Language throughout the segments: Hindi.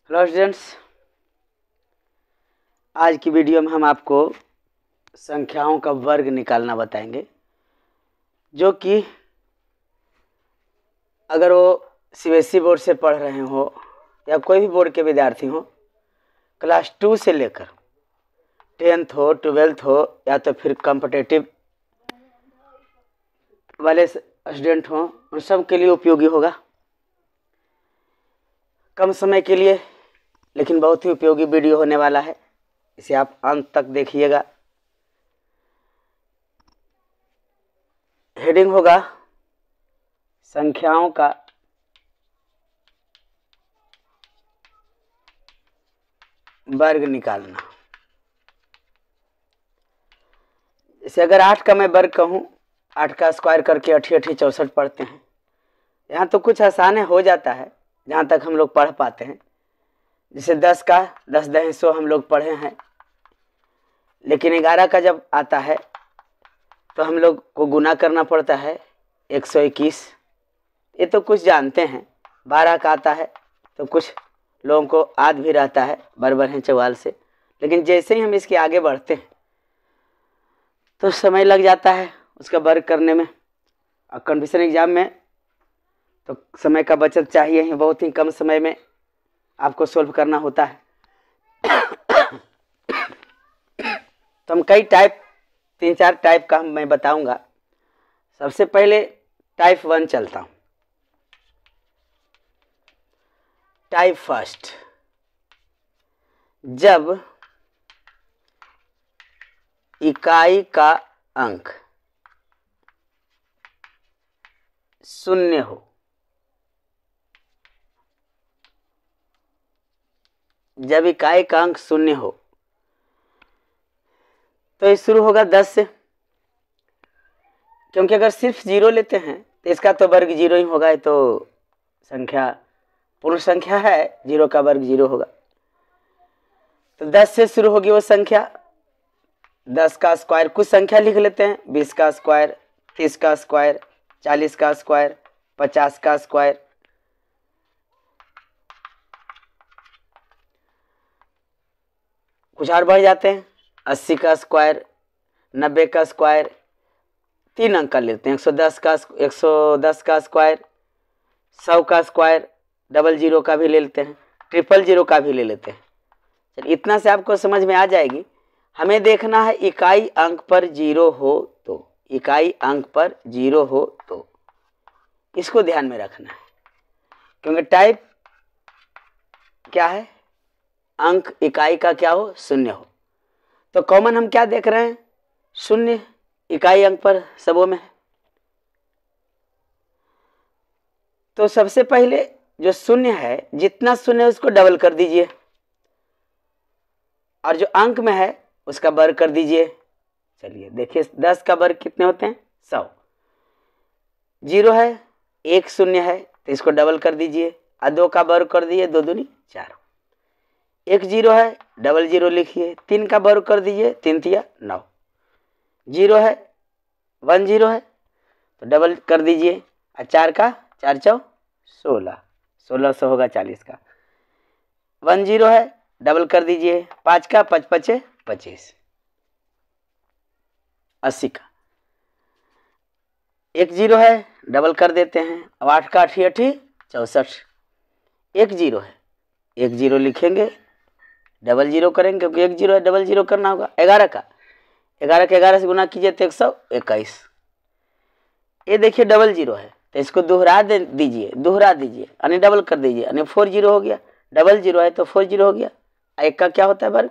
हेलो स्टूडेंट्स, आज की वीडियो में हम आपको संख्याओं का वर्ग निकालना बताएंगे, जो कि अगर वो सीबीएसई बोर्ड से पढ़ रहे हो या कोई भी बोर्ड के विद्यार्थी हो, क्लास 2 से लेकर 10th हो, 12th हो या तो फिर कॉम्पिटिटिव वाले स्टूडेंट हो, उन सब के लिए उपयोगी होगा। कम समय के लिए लेकिन बहुत ही उपयोगी वीडियो होने वाला है, इसे आप अंत तक देखिएगा। हेडिंग होगा संख्याओं का वर्ग निकालना। जैसे अगर 8 का मैं वर्ग कहूँ, 8 का स्क्वायर करके 8 8 64 पढ़ते हैं। यहाँ तो कुछ आसान हो जाता है जहाँ तक हम लोग पढ़ पाते हैं। जैसे 10 का 10 दहें 100 हम लोग पढ़े हैं, लेकिन 11 का जब आता है तो हम लोग को गुना करना पड़ता है 121। ये तो कुछ जानते हैं। 12 का आता है तो कुछ लोगों को याद भी रहता है, बराबर है 44 से। लेकिन जैसे ही हम इसके आगे बढ़ते हैं तो समय लग जाता है उसका वर्ग करने में। और कॉम्पिटिशन एग्जाम में तो समय का बचत चाहिए ही, बहुत ही कम समय में आपको सोल्व करना होता है। तो हम कई टाइप 3-4 टाइप का मैं बताऊंगा। सबसे पहले टाइप 1 चलता हूँ। टाइप फर्स्ट, जब इकाई का अंक 0 हो, जब इकाई का अंक 0 हो तो ये शुरू होगा 10 से, क्योंकि अगर सिर्फ 0 लेते हैं तो इसका तो वर्ग 0 ही होगा। ये तो संख्या पूर्ण संख्या है, 0 का वर्ग 0 होगा। तो 10 से शुरू होगी वो संख्या। 10 का स्क्वायर कुछ संख्या लिख लेते हैं, 20 का स्क्वायर, 30 का स्क्वायर, 40 का स्क्वायर, 50 का स्क्वायर। कुछ और बढ़ जाते हैं, 80 का स्क्वायर, 90 का स्क्वायर, 3 अंक का लेते हैं, 110 का स्क्वायर, 100 का स्क्वायर, 00 का भी ले लेते हैं, 000 का भी ले लेते हैं। चलिए, इतना से आपको समझ में आ जाएगी। हमें देखना है इकाई अंक पर 0 हो तो, इकाई अंक पर 0 हो तो इसको ध्यान में रखना है, क्योंकि टाइप क्या है, अंक इकाई का क्या हो, 0 हो। तो कॉमन हम क्या देख रहे हैं, 0 इकाई अंक पर सबों में है। तो सबसे पहले जो 0 है, जितना 0 है उसको डबल कर दीजिए, और जो अंक में है उसका वर्ग कर दीजिए। चलिए देखिए, 10 का वर्ग कितने होते हैं, 100। 0 है, 1 0 है तो इसको डबल कर दीजिए, और 2 का वर्ग कर दीजिए, 2 दूनी 4। 1 0 है, 00 लिखिए, 3 का वर्ग कर दीजिए, 3 3 9। 0 है, 1 0 है तो डबल कर दीजिए, और 4 का 4 4 16, 1600 होगा 40 का। 1 0 है, डबल कर दीजिए, 5 का 5 5 25, 80 का। 1 0 है, डबल कर देते हैं। अब 8 का 8 8 64। 1 0 है, 1 0 लिखेंगे, 00 करेंगे, क्योंकि 1 0 है, 00 करना होगा। 11 का 11 से गुना कीजिए तो 121। ये देखिए 00 है तो इसको दोहरा दीजिए, यानी डबल कर दीजिए, यानी 40 हो गया। 00 है तो 40 हो गया। एक का क्या होता है वर्ग,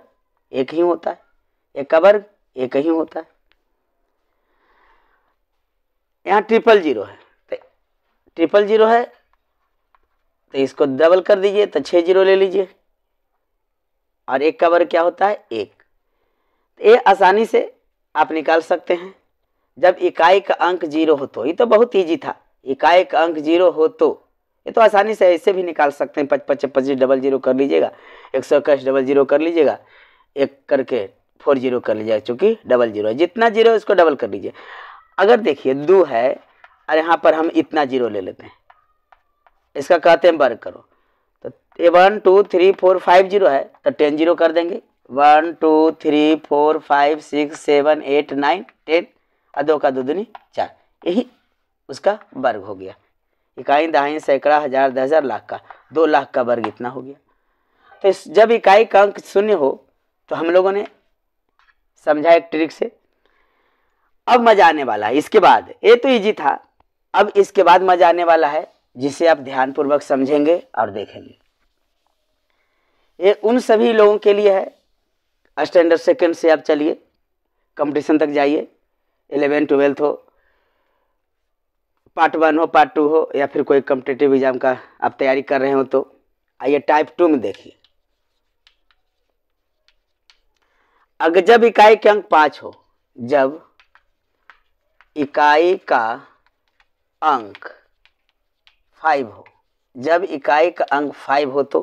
1 ही होता है। एक का वर्ग 1 ही होता है। यहाँ 000 है तो 000 है तो इसको डबल कर दीजिए तो 6 0 ले लीजिए, और 1 का वर्ग क्या होता है, 1। ये आसानी से आप निकाल सकते हैं। जब इकाई का अंक 0 हो तो, ये तो बहुत ईजी था। इकाई का अंक 0 हो तो ये तो आसानी से ऐसे भी निकाल सकते हैं। 5 5 25 00 कर लीजिएगा, 121 00 कर लीजिएगा, 1 करके 40 कर लीजिएगा, चूँकि 00 है। जितना 0 है उसको डबल कर लीजिए। अगर देखिए 2 है और यहाँ पर हम इतना 0 ले लेते हैं, इसका कहते हैं वर्ग करो, तो ये 1 2 3 4 5 जीरो है तो 10 जीरो कर देंगे। 1 2 3 4 5 6 7 8 9 10 और 2 का 2 दूनी 4, यही उसका वर्ग हो गया। इकाई, दहाई, सैकड़ा, हजार, 10,000, लाख का 2 लाख का वर्ग इतना हो गया। तो जब इकाई का अंक शून्य हो तो हम लोगों ने समझा एक ट्रिक से। अब मजा आने वाला है इसके बाद, ये तो इजी था, अब इसके बाद मजा आने वाला है जिसे आप ध्यानपूर्वक समझेंगे और देखेंगे। ये उन सभी लोगों के लिए है स्टैंडर्ड सेकंड से आप चलिए कंपटीशन तक जाइए, 11 12 हो, पार्ट 1 हो, पार्ट 2 हो, या फिर कोई कॉम्पिटिटिव एग्जाम का आप तैयारी कर रहे हो तो आइए टाइप 2 में देखिए। अगर जब इकाई के अंक 5 हो, जब इकाई का अंक 5 हो, जब इकाई का अंक 5 हो तो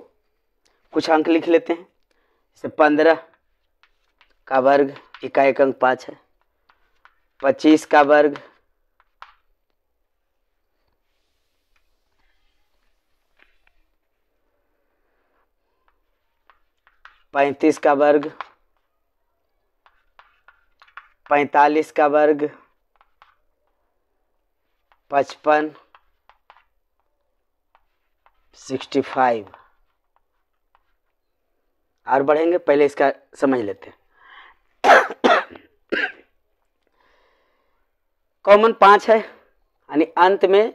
कुछ अंक लिख लेते हैं। जैसे 15 का वर्ग इकाई का अंक 5 है, 25 का वर्ग, 35 का वर्ग, 45 का वर्ग, 55, 65। और बढ़ेंगे, पहले इसका समझ लेते हैं। कॉमन 5 है यानी अंत में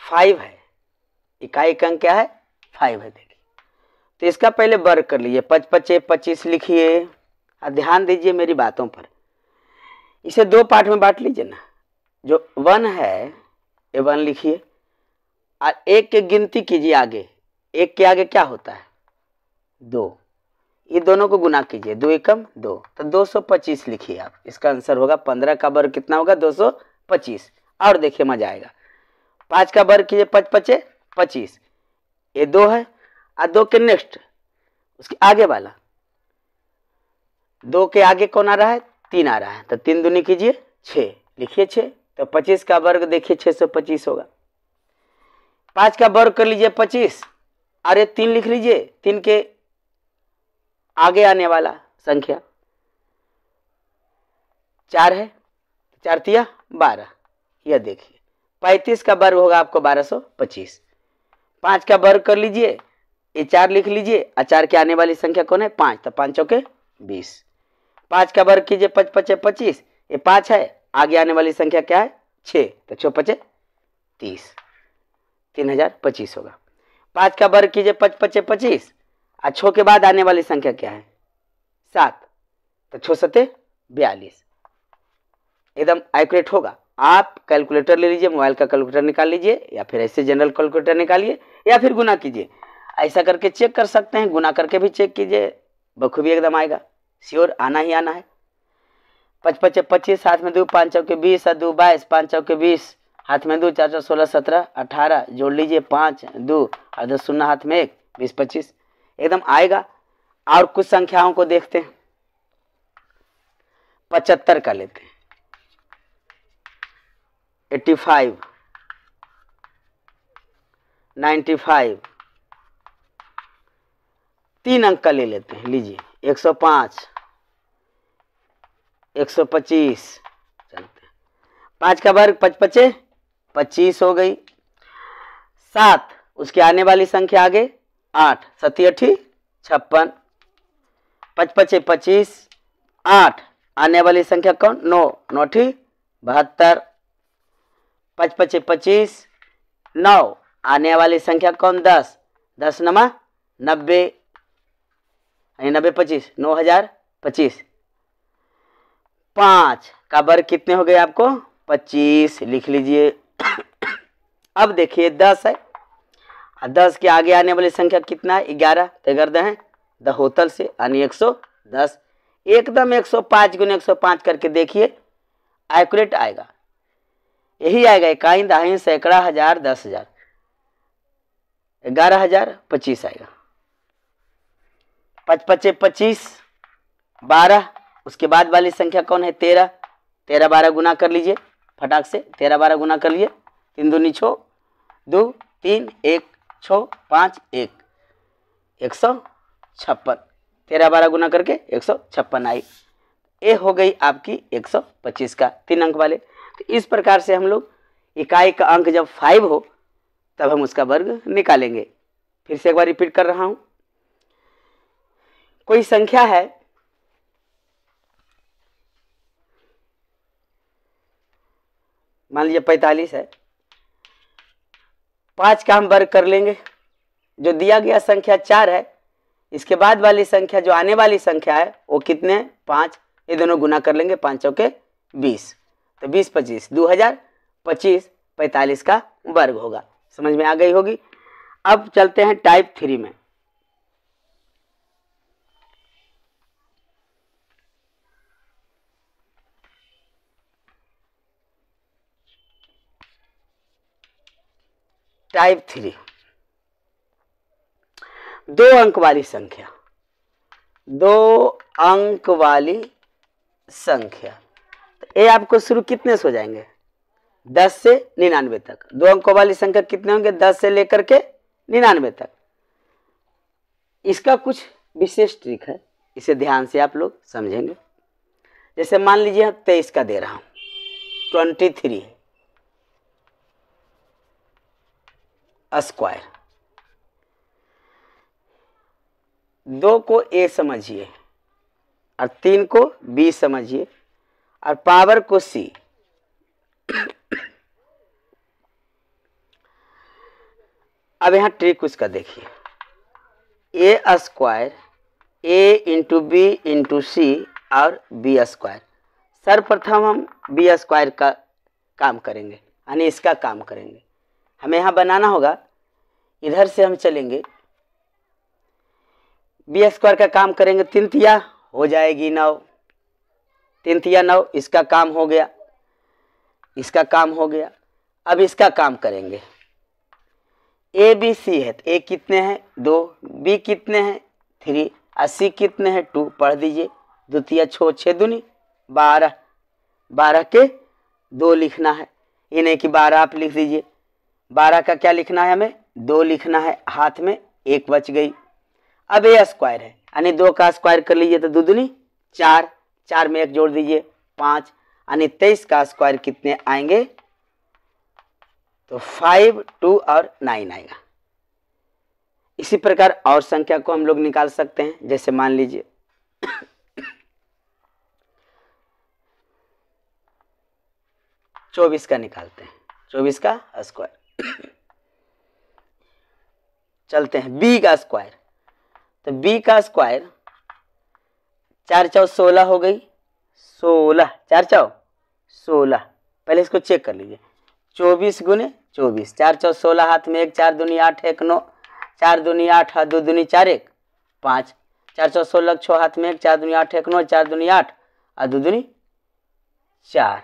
5 है, इकाई का अंक क्या है 5 है। देखिए तो इसका पहले वर्ग कर लीजिए, 5 5 25 लिखिए। ध्यान दीजिए मेरी बातों पर, इसे 2 पार्ट में बांट लीजिए ना। जो 1 है ये 1 लिखिए और 1 की गिनती कीजिए आगे, 1 के आगे क्या होता है 2, ये दोनों को गुना कीजिए, 2 एकम 2 तो 225 लिखिए आप। इसका आंसर होगा 15 का वर्ग कितना होगा 225। और देखिए मजा आएगा, 5 का वर्ग कीजिए, 5 5 25, ये 2 है और 2 के नेक्स्ट उसके आगे वाला, 2 के आगे कौन आ रहा है 3 आ रहा है, तो 3 दूनी कीजिए 6, लिखिए 6। तो 25 का वर्ग देखिए 625 होगा। 5 का वर्ग कर लीजिए 25, अरे 3 लिख लीजिए, 3 के आगे आने वाला संख्या 4 है, 4 तिया 12, यह देखिए 35 का वर्ग होगा आपको 1225। 5 का वर्ग कर लीजिए, ये 4 लिख लीजिए और 4 के आने वाली संख्या कौन है 5, तो 5 चौके 20। 5 का वर्ग कीजिए 5 5 25, ये 5 है, आगे आने वाली संख्या क्या है 6, तो 6 5 30, 3025 होगा। 5 का वर्ग कीजिए 5 5 25 और 6 के बाद आने वाली संख्या क्या है 7, तो 6 7 42, एकदम एक्यूरेट होगा। आप कैलकुलेटर ले लीजिए, मोबाइल का कैलकुलेटर निकाल लीजिए या फिर ऐसे जनरल कैलकुलेटर निकालिए या फिर गुना कीजिए, ऐसा करके चेक कर सकते हैं, गुना करके भी चेक कीजिए, बखूबी एकदम आएगा, श्योर आना ही आना है। 5 5 25, हाथ में 2, 5 चौके 20 और 2 22, 5 चौके 20, हाथ में 2, 4 4 16 17 18, जोड़ लीजिए 5 2 और 10 शून्य हाथ में 1, 20 25 एकदम आएगा। और कुछ संख्याओं को देखते हैं, 75 का लेते हैं, 85, 95, 3 अंक का ले लेते हैं, लीजिए 105, 125 चलते हैं। 5 का वर्ग 5 5 25 हो गई, 7 उसके आने वाली संख्या आगे 8 7 8 56, 5 5 25, 8 आने वाली संख्या कौन 9 9 8 72, 5 5 25, 9 आने वाली संख्या कौन 10 10 9 90, 90 25 9025। 5 का वर्ग कितने हो गए आपको 25, लिख लीजिए। अब देखिए 10 है, 10 के आगे आने वाली संख्या कितना है 11, तो 11 है दहोतल से यानी 110, एकदम 105 गुने 105 करके देखिए एक्यूरेट आएगा, यही आएगा इकाई, दहाई, सैकड़ा, हजार, 10,000, 11,025 आएगा। 5 5 25 12, उसके बाद वाली संख्या कौन है 13, 13 12 गुना कर लीजिए फटाक से, 13 12 गुना कर लीजिए, 3 दूनी 6 2 3 1 6 5 1, 156, 13 12 गुना करके 156 आई। ये हो गई आपकी 125 का 3 अंक वाले। तो इस प्रकार से हम लोग इकाई का अंक जब 5 हो तब हम उसका वर्ग निकालेंगे। फिर से एक बार रिपीट कर रहा हूं। कोई संख्या है, मान लीजिए 45 है, 5 का हम वर्ग कर लेंगे। जो दिया गया संख्या 4 है, इसके बाद वाली संख्या जो आने वाली संख्या है वो कितने हैं? 5। ये दोनों गुना कर लेंगे, 5 चौके 20, तो 20 25 2025 45 का वर्ग होगा। समझ में आ गई होगी। अब चलते हैं टाइप 3 में। टाइप 3 2 अंक वाली संख्या, 2 अंक वाली संख्या। तो ये आपको शुरू कितने से हो जाएंगे? 10 से 99 तक। 2 अंकों वाली संख्या कितने होंगे? 10 से लेकर के 99 तक। इसका कुछ विशेष ट्रिक है, इसे ध्यान से आप लोग समझेंगे। जैसे मान लीजिए हम 23 का दे रहा हूं, 23 स्क्वायर। 2 को ए समझिए और 3 को बी समझिए और पावर को सी। अब यहां ट्रिक उसका देखिए, ए स्क्वायर ए इंटू बी इंटू सी और बी स्क्वायर। सर्वप्रथम हम बी स्क्वायर का काम करेंगे, यानी इसका काम करेंगे। हमें यहाँ बनाना होगा, इधर से हम चलेंगे, बी स्क्वायर का काम करेंगे। 3 तिया हो जाएगी 9, 3 तिया 9, इसका काम हो गया, इसका काम हो गया। अब इसका काम करेंगे। ए बी सी है, तो ए कितने हैं? 2, बी कितने हैं? 3 और सी कितने हैं? 2। पढ़ दीजिए, 2 तिया 6, 6 दूनी 12, 12 के 2 लिखना है। ये नहीं कि 12 आप लिख दीजिए, 12 का क्या लिखना है? हमें 2 लिखना है। हाथ में 1 बच गई। अब ए स्क्वायर है, यानी 2 का स्क्वायर कर लीजिए तो 2 दूनी 4, 4 में 1 जोड़ दीजिए 5, यानी 23 का स्क्वायर कितने आएंगे? तो 5, 2 और 9 आएगा। इसी प्रकार और संख्या को हम लोग निकाल सकते हैं। जैसे मान लीजिए 24 का निकालते हैं, 24 का स्क्वायर। चलते हैं बी का स्क्वायर। तो बी का स्क्वायर 4 चौ 16 हो गई, 16, 4 चौ 16। पहले इसको चेक कर लीजिए, 24 गुने 24, 4 चौ 16, हाथ में 1, 4 दूनी 8, 1 9, 4 दूनी 8, 2 दूनी 4, 1 5, 4 चौ 16, 6 हाथ में 1, 4 दूनी 8, 1 9, 4 दूनी 8 और 2 दूनी 4,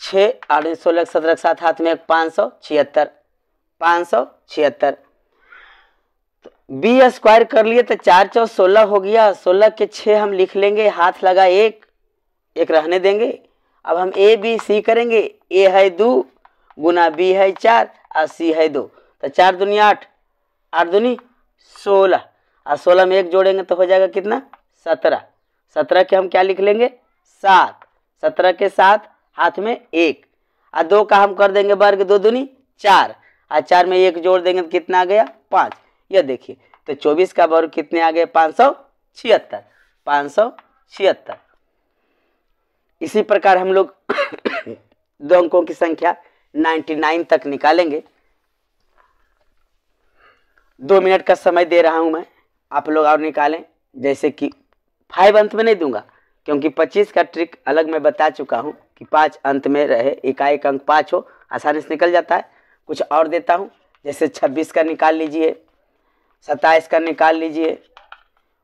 6 8 16 17 7 हाथ में 1, 576, 576। तो बी स्क्वायर कर लिए तो 4 चौ 16 हो गया, 16 के 6 हम लिख लेंगे, हाथ लगा 1, 1 रहने देंगे। अब हम ए बी सी करेंगे। ए है 2 गुना बी है 4 और सी है 2, तो 4 दूनी 8, 8 दूनी 16 और 16 में 1 जोड़ेंगे तो हो जाएगा कितना? 17। 17 के हम क्या लिख लेंगे? 7, 17 के 7 हाथ में 1 और 2 का हम कर देंगे वर्ग, 2 दूनी 4 और 4 में 1 जोड़ देंगे तो कितना आ गया? 5। यह देखिए, तो 24 का वर्ग कितने आ गए? 576, 576। इसी प्रकार हम लोग 2 अंकों की संख्या 99 तक निकालेंगे। 2 मिनट का समय दे रहा हूं मैं, आप लोग और निकालें। जैसे कि 5 अंत में नहीं दूंगा, क्योंकि 25 का ट्रिक अलग मैं बता चुका हूं कि 5 अंत में रहे, इकाई का अंक 5 हो, आसानी से निकल जाता है। कुछ और देता हूं, जैसे 26 का निकाल लीजिए, 27 का निकाल लीजिए,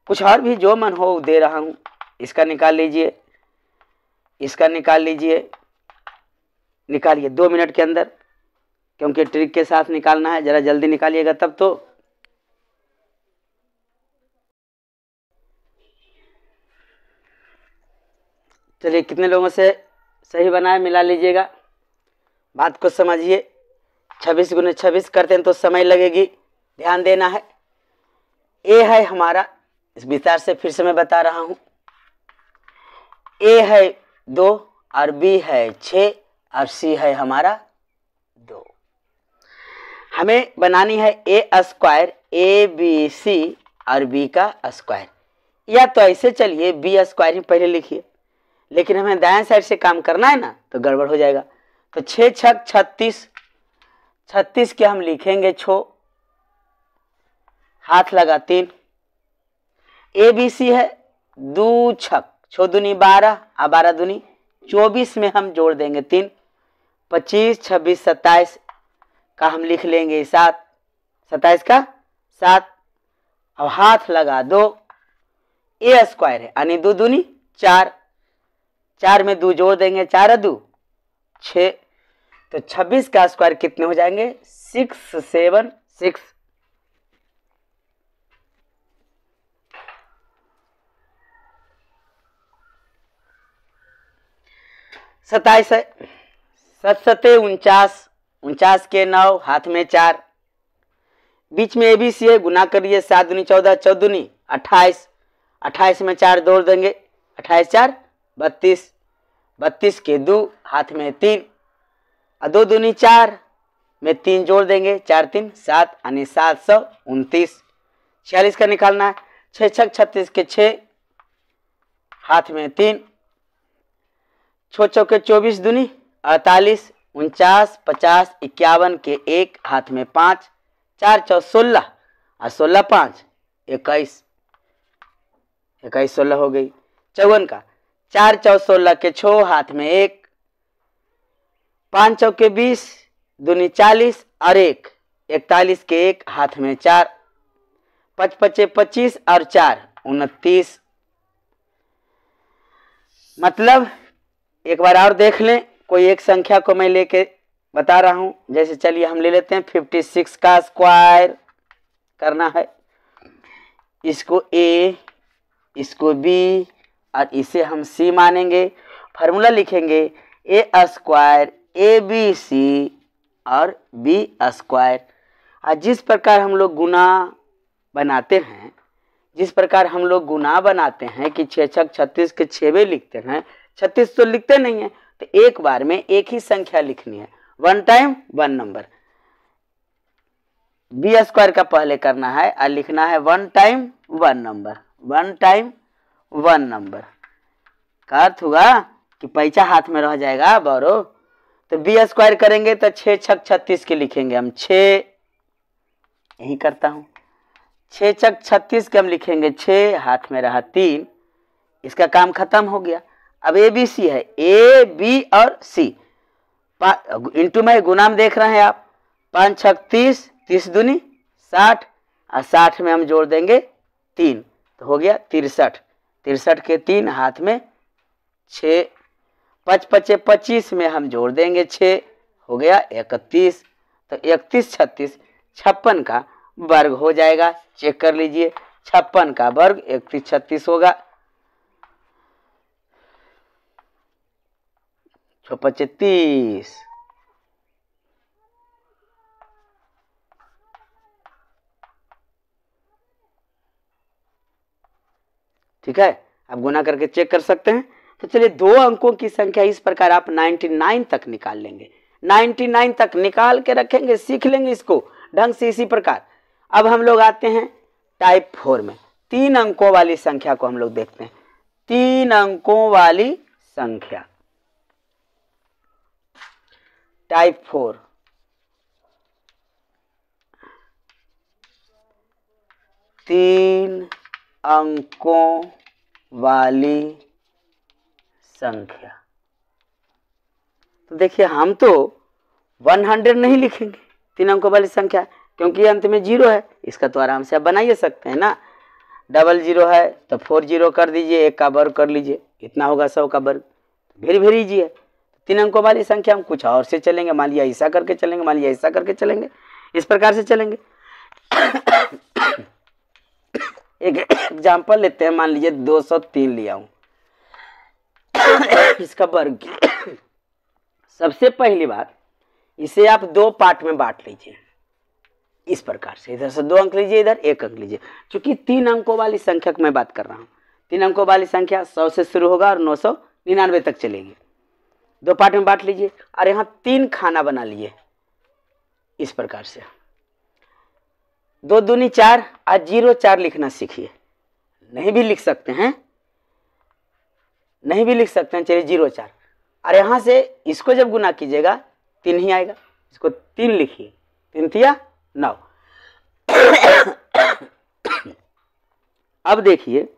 कुछ और भी जो मन हो दे रहा हूं। इसका निकाल लीजिए, इसका निकाल लीजिए, निकालिए 2 मिनट के अंदर, क्योंकि ट्रिक के साथ निकालना है। जरा जल्दी निकालिएगा तब तो। चलिए, कितने लोगों से सही बनाए मिला लीजिएगा, बात को समझिए। 26 गुने 26 करते हैं तो समय लगेगी, ध्यान देना है। ए है हमारा, इस विस्तार से फिर से मैं बता रहा हूं, ए है 2 और बी है 6 और सी है हमारा 2। हमें बनानी है ए स्क्वायर, ए बी सी और बी का स्क्वायर, या तो ऐसे चलिए बी स्क्वायर ही पहले लिखिए, लेकिन हमें दाएं साइड से काम करना है ना तो गड़बड़ हो जाएगा। तो 6 छक 36, 36 के हम लिखेंगे 6, हाथ लगा 3। ए बी सी है 2 छक 6 दूनी 12 और 12 दूनी 24 में हम जोड़ देंगे 3, 25 26 27 का हम लिख लेंगे 7, 27 का 7। अब हाथ लगा 2, ए स्क्वायर है यानी 2 दूनी 4, 4 में 2 जोड़ देंगे 4 2 6, तो 26 का स्क्वायर कितने हो जाएंगे 676। 27 है, 7 7 49, 49 के 9 हाथ में 4, बीच में एबीसी है, गुना करिए 7 दूनी 14, 14 दूनी 28, 28 में 4 जोड़ देंगे 28 4 32, 32 के 2 हाथ में 3 और 2 दूनी 4 में 3 जोड़ देंगे 4 3 7 यानी 729। 46 का निकालना है, 6 छक 36 के 6 हाथ में 3, 6 चौके 24 दूनी 48, 49 50 51 के 1 हाथ में 5, 4 चौ 16 और 16 5 21, 21 16 हो गई। 54 का 4 चौ 16 के 6 हाथ में 1, 5 चौके 20 दूनी 40 और 1 41 के 1 हाथ में 4, 5 पचे 25 और 4 29। मतलब एक बार और देख लें, कोई एक संख्या को मैं लेके बता रहा हूं, जैसे चलिए हम ले लेते हैं 56 का स्क्वायर करना है, इसको ए इसको बी और इसे हम सी मानेंगे। फार्मूला लिखेंगे ए स्क्वायर ए बी सी और बी स्क्वायर। और जिस प्रकार हम लोग गुना बनाते हैं, जिस प्रकार हम लोग गुना बनाते हैं कि 6 छक 36 के 6 लिखते हैं, 36 तो लिखते नहीं है, तो एक बार में एक ही संख्या लिखनी है, 1 टाइम 1 नंबर। बी स्क्वायर का पहले करना है और लिखना है 1 टाइम 1 नंबर, 1 टाइम 1 नंबर का अर्थ हुआ कि पैसा हाथ में रह जाएगा बोरो। तो बी स्क्वायर करेंगे तो 6 छक 36 के लिखेंगे हम 6, यही करता हूं, 6 छक 36 के हम लिखेंगे 6, हाथ में रहा 3, इसका काम खत्म हो गया। अब ए बी सी है, ए बी और सी इंटू में गुना में देख रहे हैं आप, 5 छक 30, 30 दूनी 60 और 60 में हम जोड़ देंगे 3, तो हो गया 63, 63 के 3 हाथ में 6, 5 पचे 25 में हम जोड़ देंगे 6, हो गया 31, तो 31 36 56 का वर्ग हो जाएगा। चेक कर लीजिए, 56 का वर्ग 31 36 होगा, 6 पचे 30, ठीक है। अब गुना करके चेक कर सकते हैं। तो चलिए 2 अंकों की संख्या इस प्रकार आप 99 तक निकाल लेंगे, 99 तक निकाल के रखेंगे, सीख लेंगे इसको ढंग से। इसी प्रकार अब हम लोग आते हैं टाइप 4 में, 3 अंकों वाली संख्या को हम लोग देखते हैं। 3 अंकों वाली संख्या टाइप 4, तीन अंकों वाली संख्या। तो देखिए हम तो 100 नहीं लिखेंगे 3 अंकों वाली संख्या, क्योंकि अंत में 0 है, इसका तो आराम से आप बना ही सकते हैं ना। 00 है तो 40 कर दीजिए, 1 का वर्ग कर लीजिए, इतना होगा 100 का वर्ग, वेरी वेरी इजी है। 3 अंकों वाली संख्या हम कुछ और से चलेंगे, मान लिया ऐसा करके चलेंगे, मान लिया ऐसा करके चलेंगे, इस प्रकार से चलेंगे। एक एग्जाम्पल लेते हैं, मान लीजिए 203 लिया हूं, इसका वर्ग। सबसे पहली बात, इसे आप 2 पार्ट में बांट लीजिए, इस प्रकार से इधर से 2 अंक लीजिए, इधर 1 अंक लीजिए। चूंकि 3 अंकों वाली संख्या की मैं बात कर रहा हूँ, 3 अंकों वाली संख्या 100 से शुरू होगा और 999 तक चलेगी। 2 पार्ट में बांट लीजिए और यहाँ 3 खाना बना लिए इस प्रकार से। 2 दूनी 4 और 0 4 लिखना सीखिए। नहीं भी लिख सकते हैं, नहीं भी लिख सकते हैं, चलिए 0 4। और यहाँ से इसको जब गुना कीजिएगा 3 ही आएगा, इसको 3 लिखिए, 3 तिया 9। अब देखिए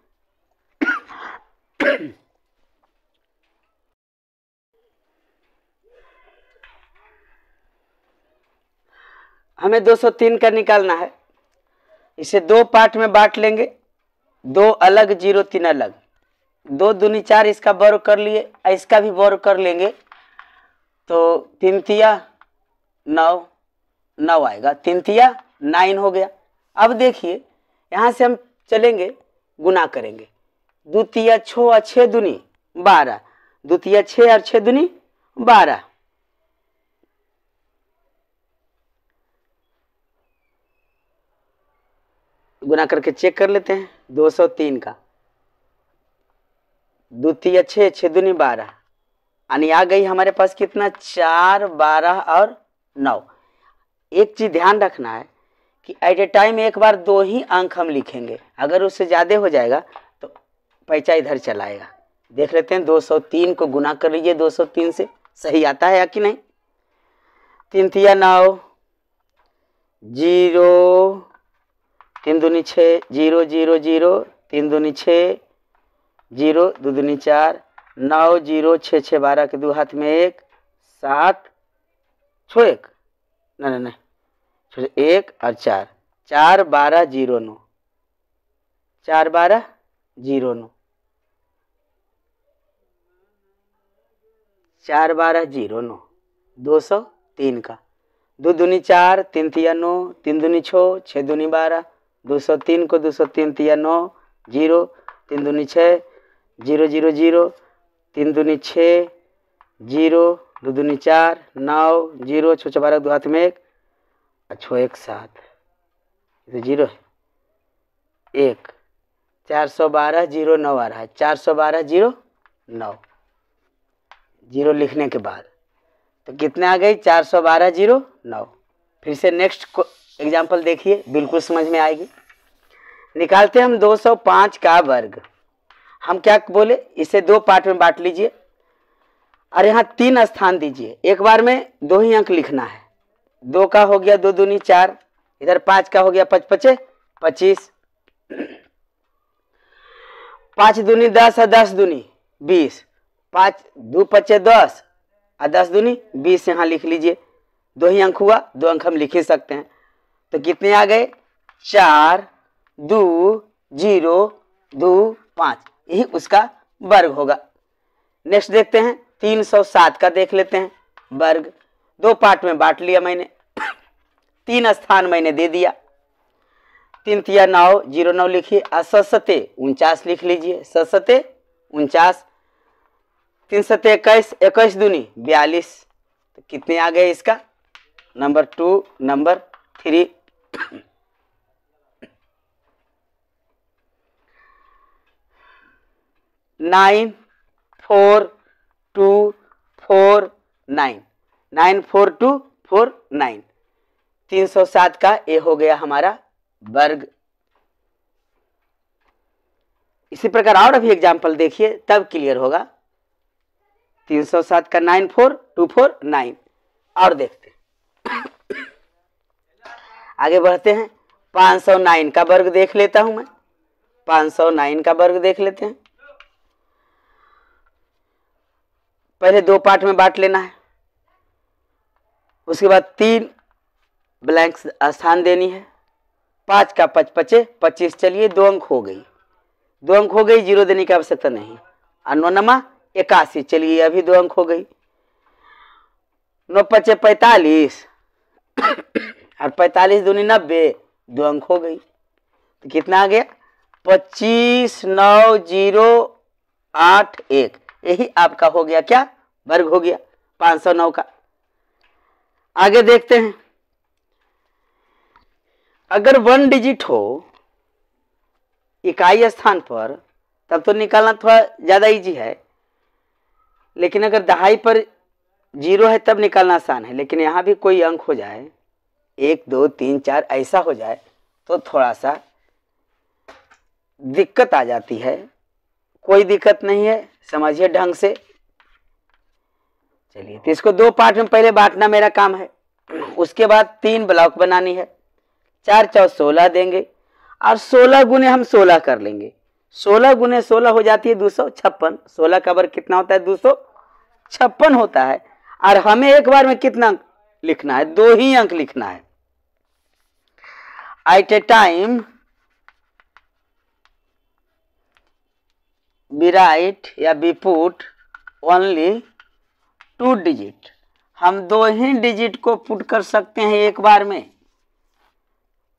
हमें 203 का निकालना है। इसे 2 पार्ट में बांट लेंगे, 2 अलग 0 3 अलग। 2 दूनी 4 इसका वर्ग कर लिए, इसका भी वर्ग कर लेंगे तो 3 तिया 9 9 आएगा, 3 तिया 9 हो गया। अब देखिए यहाँ से हम चलेंगे गुना करेंगे, 2 तिया 6 और 6 दूनी 12, 2 तिया 6 और 6 दूनी 12। गुना करके चेक कर लेते हैं। 203 का 2 तिया 6, 6 दूनी 12, यानी आ गई हमारे पास कितना, 4 12 और 9। एक चीज ध्यान रखना है कि एट ए टाइम एक बार 2 ही अंक हम लिखेंगे, अगर उससे ज्यादा हो जाएगा तो पैसा इधर चलाएगा। देख लेते हैं, 203 को गुना कर लीजिए 203 से, सही आता है या कि नहीं। 3 तिया 9, 0 3 दूनी 6, 0 0 0, 3 दूनी 6, 0 2 दूनी 4, 9 0 6 6 12 के 2 हाथ में 1, 7 छो 1 नहीं 1 और 4, 4 12 0 9, 4 12 0 9, 4 12 0 9, 203 का। 2 दूनी 4, 3 तिया 9, 3 दूनी 6, 6 दूनी 12, 203 को 203 तिया 9, 0 3 दूनी 6, 0 0 0, 3 दूनी 6, 0 2 दूनी 4, 9 0 6 6 12 2 हाथ में 1, अच्छो 1 7, तो 0 है 1, 412 0 9 आ रहा है, 412 0 9, 0 लिखने के बाद तो कितने आ गई, 412 0 9। फिर से नेक्स्ट एग्जाम्पल देखिए, बिल्कुल समझ में आएगी। निकालते हम 205 का वर्ग। हम क्या बोले, इसे 2 पार्ट में बांट लीजिए और यहाँ 3 स्थान दीजिए। एक बार में 2 ही अंक लिखना है। 2 का हो गया 2 दूनी 4, इधर 5 का हो गया 5 5 25, 5 दूनी 10 और 10 दूनी 20, 5 2 5 10 और 10 दूनी 20 यहाँ लिख लीजिए। 2 ही अंक हुआ, 2 अंक हम लिख ही सकते हैं। तो कितने आ गए, 4 2 0 2 5, यही उसका वर्ग होगा। नेक्स्ट देखते हैं 307 का, देख लेते हैं वर्ग। 2 पार्ट में बांट लिया मैंने, 3 स्थान मैंने दे दिया। 3 तिया 9 0 9 लिखिए, सते 49 लिख लीजिए, सते 49, 3 सते 21, 21 दूनी 42। तो कितने आ गए इसका, नंबर 2 नंबर 3। 9 4 2 4 9, 9 4 2 4 9, 307 का ये हो गया हमारा वर्ग। इसी प्रकार और अभी एग्जाम्पल देखिए तब क्लियर होगा। 307 का 9 4 2 4 9। और देखते हैं आगे बढ़ते हैं। 509 का वर्ग देख लेता हूं मैं, 509 का वर्ग देख लेते हैं। पहले 2 पार्ट में बांट लेना है, उसके बाद 3 ब्लैंक स्थान देनी है। 5 का 5 5 25, चलिए 2 अंक हो गई, 2 अंक हो गई, 0 देने की आवश्यकता नहीं। और 9 नमा 81, चलिए अभी 2 अंक हो गई। 9 5 45 और 45 दूनी 90, 2 अंक हो गई। तो कितना आ गया, 25 9 0 8 1, यही आपका हो गया क्या, वर्ग हो गया 509 का। आगे देखते हैं अगर 1 डिजिट हो इकाई स्थान पर तब तो निकालना थोड़ा ज़्यादा इजी है, लेकिन अगर दहाई पर 0 है तब निकालना आसान है। लेकिन यहाँ भी कोई अंक हो जाए 1 2 3 4 ऐसा हो जाए तो थोड़ा सा दिक्कत आ जाती है। कोई दिक्कत नहीं है, समझिए ढंग से। चलिए, तो इसको 2 पार्ट में पहले बांटना मेरा काम है, उसके बाद 3 ब्लॉक बनानी है। 4 चौ 16 देंगे और 16 गुने हम 16 कर लेंगे। 16 गुने 16 हो जाती है 256। 16 का वर्ग कितना होता है? 256 होता है। और हमें एक बार में कितना अंक लिखना है? 2 ही अंक लिखना है। At a time we write या बी पुट ओनली 2 डिजिट। हम 2 ही डिजिट को पुट कर सकते हैं एक बार में,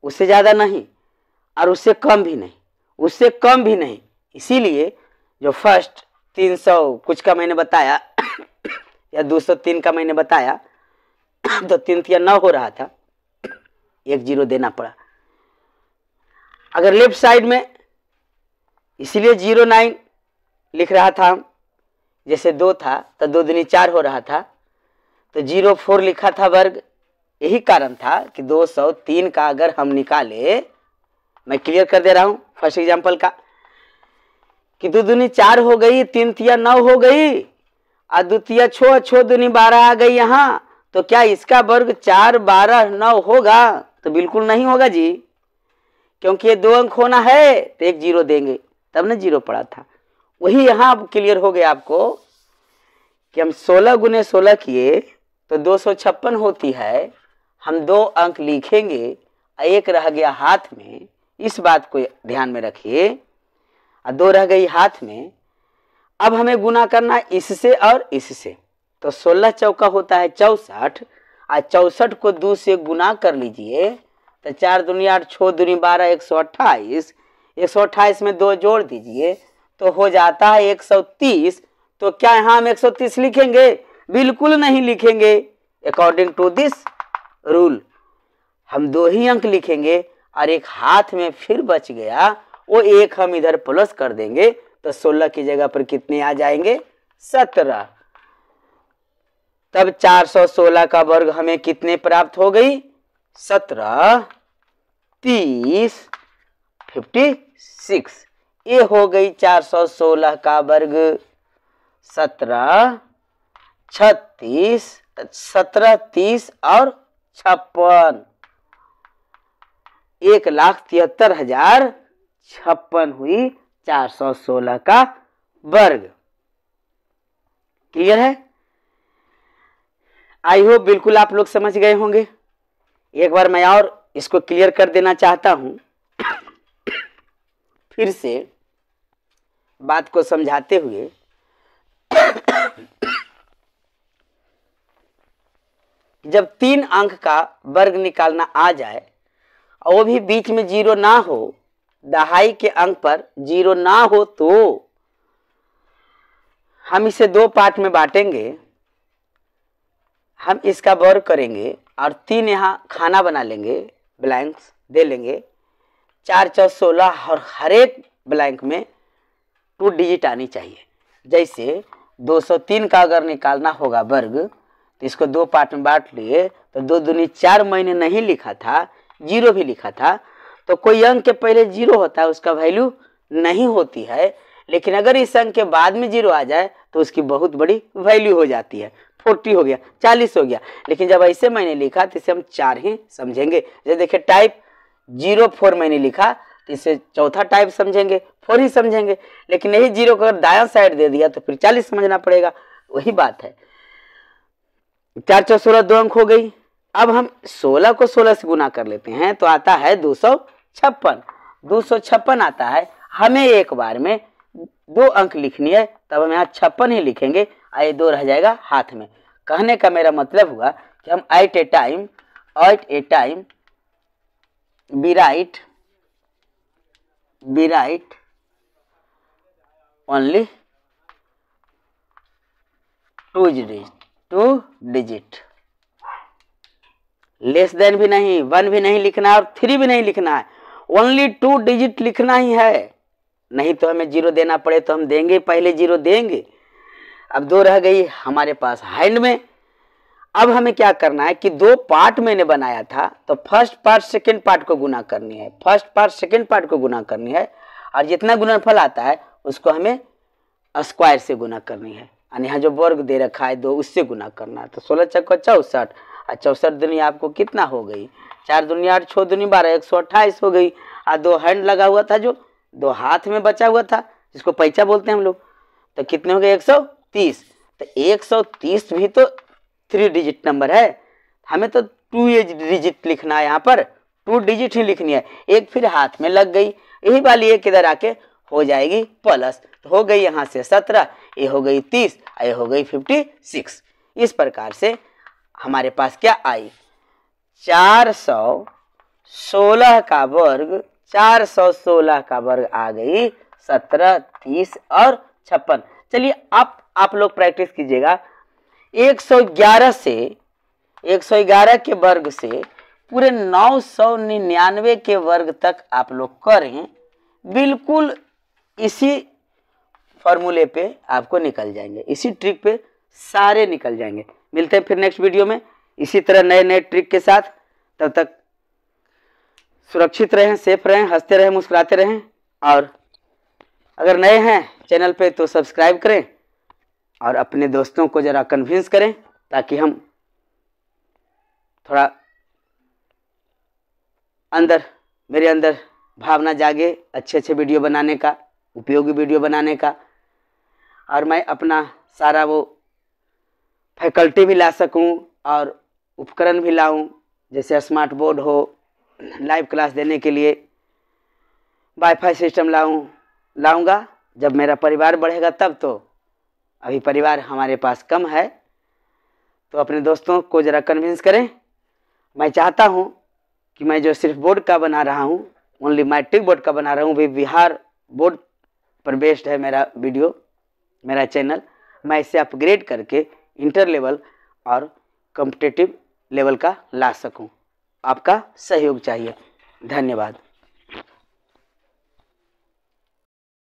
उससे ज्यादा नहीं और उससे कम भी नहीं, उससे कम भी नहीं। इसीलिए जो फर्स्ट 300 कुछ का मैंने बताया या 203 का मैंने बताया तो 3 या 9 हो रहा था, 1 0 देना पड़ा। अगर लेफ्ट साइड में, इसीलिए 09 लिख रहा था, जैसे 2 था तो 2 दूनी 4 हो रहा था, तो 04 लिखा था वर्ग। यही कारण था कि 203 का अगर हम निकाले, मैं क्लियर कर दे रहा हूं फर्स्ट एग्जांपल का, कि 2 दूनी 4 हो गई, 3 तिया 9 हो गई और 2 तिया 6 6 दूनी 12 आ गई यहाँ, तो क्या इसका वर्ग 4 12 9 होगा? तो बिल्कुल नहीं होगा जी, क्योंकि ये 2 अंक होना है तो 1 0 देंगे, तब ना 0 पड़ा था। वही यहाँ अब क्लियर हो गया आपको कि हम 16 गुने 16 किए तो 256 होती है। हम 2 अंक लिखेंगे, एक रह गया हाथ में, इस बात को ध्यान में रखिए, और 2 रह गई हाथ में। अब हमें गुना करना इससे और इससे, तो 16 चौका होता है 64, और 64 को 2 से गुना कर लीजिए तो 4 दूनी 8 6 दूनी 12 128, 128 में 2 जोड़ दीजिए तो हो जाता है 130। तो क्या यहाँ हम 130 लिखेंगे? बिल्कुल नहीं लिखेंगे। अकॉर्डिंग टू दिस रूल हम 2 ही अंक लिखेंगे और एक हाथ में फिर बच गया, वो 1 हम इधर प्लस कर देंगे तो 16 की जगह पर कितने आ जाएंगे? 17। तब 416 का वर्ग हमें कितने प्राप्त हो गई? 17 30 56। ये हो गई 416 का वर्ग। 17 36 17 30 और 56, 1,73,056 हुई 416 का वर्ग। क्लियर है? आई होप बिल्कुल आप लोग समझ गए होंगे। एक बार मैं और इसको क्लियर कर देना चाहता हूं, फिर से बात को समझाते हुए। जब 3 अंक का वर्ग निकालना आ जाए और वो भी बीच में 0 ना हो, दहाई के अंक पर 0 ना हो, तो हम इसे 2 पार्ट में बांटेंगे। हम इसका वर्ग करेंगे और 3 यहाँ खाना बना लेंगे, ब्लैंक्स दे लेंगे। 4 चौ 16 और हर एक ब्लैंक में 2 डिजिट आनी चाहिए। जैसे 203 का अगर निकालना होगा वर्ग, तो इसको 2 पार्ट में बांट लिए, तो 2 दूनी 4 मैंने नहीं लिखा था, 0 भी लिखा था, तो कोई अंक के पहले 0 होता है उसका वैल्यू नहीं होती है। लेकिन अगर इस अंक के बाद में 0 आ जाए तो उसकी बहुत बड़ी वैल्यू हो जाती है। 40 हो गया, 40 हो गया। लेकिन जब ऐसे मैंने लिखा तो इसे हम 4 ही समझेंगे। जैसे देखिए टाइप 04 मैंने लिखा तो इसे चौथा टाइप समझेंगे, 4 ही समझेंगे। लेकिन यही 0 को अगर दायां साइड दे दिया तो फिर 40 समझना पड़ेगा। वही बात है। 4 चौ 16 2 अंक हो गई। अब हम 16 को 16 से गुना कर लेते हैं तो आता है 256। 256 आता है। हमें एक बार में 2 अंक लिखनी है, तब हम यहाँ 56 ही लिखेंगे, ये 2 रह जाएगा हाथ में। कहने का मेरा मतलब हुआ कि हम at a time we write only 2 digit. Less than भी नहीं, 1 भी नहीं लिखना है और 3 भी नहीं लिखना है, ओनली 2 डिजिट लिखना ही है। नहीं तो हमें 0 देना पड़े तो हम देंगे, पहले 0 देंगे। अब 2 रह गई हमारे पास हैंड में। अब हमें क्या करना है कि 2 पार्ट मैंने बनाया था, तो फर्स्ट पार्ट सेकंड पार्ट को गुना करनी है, फर्स्ट पार्ट सेकंड पार्ट को गुना करनी है, और जितना गुणनफल आता है उसको हमें स्क्वायर से गुना करनी है, यानी यहाँ जो वर्ग दे रखा है 2 उससे गुना करना है। तो 16 चौका 64 और 64 दुनी आपको कितना हो गई, 4 दुनी 8, 6 दुनी 12, 128 हो गई। और 2 हैंड लगा हुआ था, जो 2 हाथ में बचा हुआ था, जिसको पैचा बोलते हैं हम लोग, तो कितने हो गए 130। तो 130 भी तो 3 डिजिट नंबर है, हमें तो 2 डिजिट लिखना है, यहाँ पर 2 डिजिट ही लिखनी है। एक फिर हाथ में लग गई, यही वाली एक इधर आके हो जाएगी प्लस, तो हो गई यहाँ से 17, ये हो गई 30, ये हो गई 56। इस प्रकार से हमारे पास क्या आई, 416 का वर्ग, 416 का वर्ग आ गई 17, 30 और 56। चलिए आप लोग प्रैक्टिस कीजिएगा, 111 से 111 के वर्ग से पूरे 999 के वर्ग तक आप लोग करें, बिल्कुल इसी फॉर्मूले पे आपको निकल जाएंगे, इसी ट्रिक पे सारे निकल जाएंगे। मिलते हैं फिर नेक्स्ट वीडियो में इसी तरह नए नए ट्रिक के साथ। तब तक सुरक्षित रहें, सेफ रहें, हंसते रहें, मुस्कुराते रहें, और अगर नए हैं चैनल पे तो सब्सक्राइब करें और अपने दोस्तों को ज़रा कन्विंस करें, ताकि हम थोड़ा मेरे अंदर भावना जागे अच्छे अच्छे वीडियो बनाने का, उपयोगी वीडियो बनाने का, और मैं अपना सारा वो फैकल्टी भी ला सकूं और उपकरण भी लाऊं, जैसे स्मार्ट बोर्ड हो, लाइव क्लास देने के लिए वाईफाई सिस्टम लाऊंगा। जब मेरा परिवार बढ़ेगा तब तो, अभी परिवार हमारे पास कम है, तो अपने दोस्तों को ज़रा कन्विंस करें। मैं चाहता हूं कि मैं जो सिर्फ बोर्ड का बना रहा हूं, ओनली मैट्रिक बोर्ड का बना रहा हूं, भी बिहार बोर्ड पर बेस्ड है मेरा वीडियो, मेरा चैनल। मैं इसे अपग्रेड करके इंटर लेवल और कॉम्पिटिटिव लेवल का ला सकूं। आपका सहयोग चाहिए। धन्यवाद।